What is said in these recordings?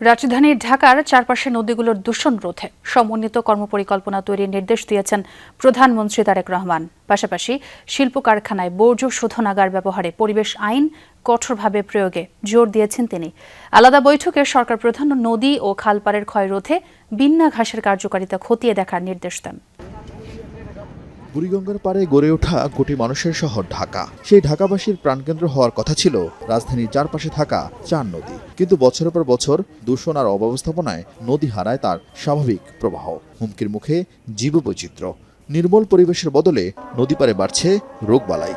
রাজধানী ঢাকার চারপাশে নদীগুলোর দূষণ রোধে সমন্বিত কর্মপরিকল্পনা তৈরির নির্দেশ দিয়েছেন প্রধানমন্ত্রী তারেক রহমান। পাশাপাশি শিল্প কারখানায় বর্জ্য শোধনাগার ব্যবহারে পরিবেশ আইন কঠোরভাবে প্রয়োগে জোর দিয়েছেন তিনি। আলাদা বৈঠকে সরকার প্রধান নদী ও খালপাড়ের ক্ষয় রোধে বিন্যা ঘাসের কার্যকারিতা খতিয়ে দেখার নির্দেশ দেন। বুড়িগঙ্গার পাড়ে গড়ে ওঠা কোটি মানুষের শহর ঢাকা, সেই ঢাকাবাসীর প্রাণকেন্দ্র হওয়ার কথা ছিল রাজধানীর চারপাশে থাকা চার নদী। কিন্তু বছরের পর বছর দূষণ আর অব্যবস্থাপনায় নদী হারায় তার স্বাভাবিক প্রবাহ। হুমকির মুখে জীববৈচিত্র্য। নির্মল পরিবেশের বদলে নদী পাড়ে বাড়ছে রোগবালাই,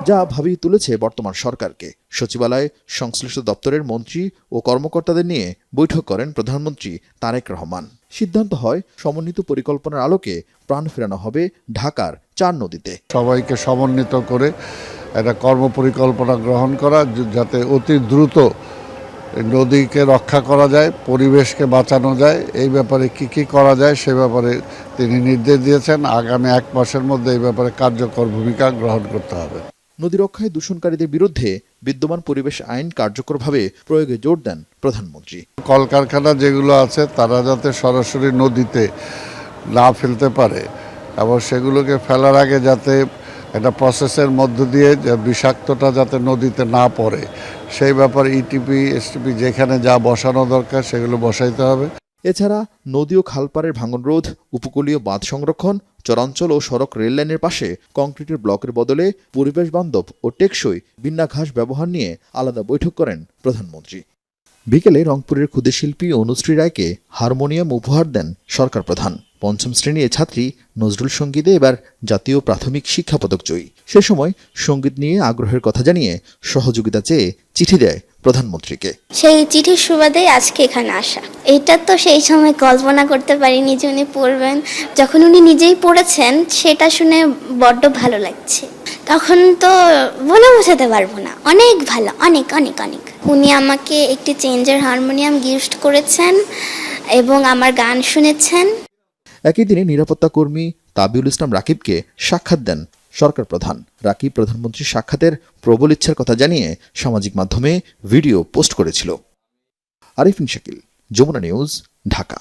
যা ভাবিয়ে তুলেছে বর্তমান সরকারকে। সচিবালয়ে সংশ্লিষ্ট দপ্তরের মন্ত্রী ও কর্মকর্তাদের নিয়ে বৈঠক করেন প্রধানমন্ত্রী তারেক রহমান। সিদ্ধান্ত হয় সমন্বিত পরিকল্পনার আলোকে প্রাণ ফেরানো হবে ঢাকার চার নদীতে। সবাইকে সমন্বিত করে একটা কর্মপরিকল্পনা গ্রহণ করা, যাতে অতি দ্রুত নদীকে রক্ষা করা যায়, পরিবেশকে বাঁচানো যায়। এই ব্যাপারে কি করা যায় সে ব্যাপারে তিনি নির্দেশ দিয়েছেন। আগামী 1 মাসের মধ্যে এই ব্যাপারে কার্যকর ভূমিকা গ্রহণ করতে হবে। নদী রক্ষায় দূষণকারীদের বিরুদ্ধে বিদ্যমান পরিবেশ আইন কার্যকরভাবে প্রয়োগে জোর দেন প্রধানমন্ত্রী। কলকারখানা যেগুলো আছে তারা যাতে সরাসরি নদীতে না ফেলতে পারে এবং সেগুলোকে ফেলার আগে যাতে একটা প্রসেসের মধ্য দিয়ে বিষাক্তটা যাতে নদীতে না পড়ে সেই ব্যাপারে ইটিপি, এসটিপি যেখানে যা বসানো দরকার সেগুলো বসাইতে হবে। এছাড়া নদী ও খালপাড়ের ভাঙন রোধ, উপকূলীয় বাঁধ সংরক্ষণ, চরাঞ্চল ও সড়ক রেল লাইনের পাশে কংক্রিটের ব্লকের বদলে পরিবেশ বান্ধব ও টেকসই বিন্যা ঘাস ব্যবহার নিয়ে আলাদা বৈঠক করেন প্রধানমন্ত্রী। বিকেলে রংপুরের ক্ষুদে শিল্পী অনুশ্রী রায়কে হারমোনিয়াম উপহার দেন সরকার প্রধান। 5ম শ্রেণীর ছাত্রী নজরুল সঙ্গীতে এবার জাতীয় প্রাথমিক শিক্ষা পদক জয়ী। সে সময় সঙ্গীত নিয়ে আগ্রহের কথা জানিয়ে সহযোগিতা চেয়ে চিঠি দেয় প্রধানমন্ত্রীকে। সেই চিঠির সুবাদেই আজকে এখানে আসা। এটা তো সেই সময় কল্পনা করতে পারিনি যে উনি পড়বেন। যখন উনি নিজেই পড়েছেন সেটা শুনে বড্ড ভালো লাগছে। তখন তো বলে বোঝাতে পারবো না, অনেক ভালো, অনেক অনেক অনেক। উনি আমাকে একটি চেঞ্জের হারমোনিয়াম গিফট করেছেন এবং আমার গান শুনেছেন। একই দিনে নিরাপত্তা কর্মী তাবিউল ইসলাম রাকিবকে সাক্ষাৎ দেন সরকার প্রধান। রাকিব প্রধানমন্ত্রীর সাক্ষাতের প্রবল ইচ্ছার কথা জানিয়ে সামাজিক মাধ্যমে ভিডিও পোস্ট করেছিল। আরিফিন শাকিল, যমুনা নিউজ, ঢাকা।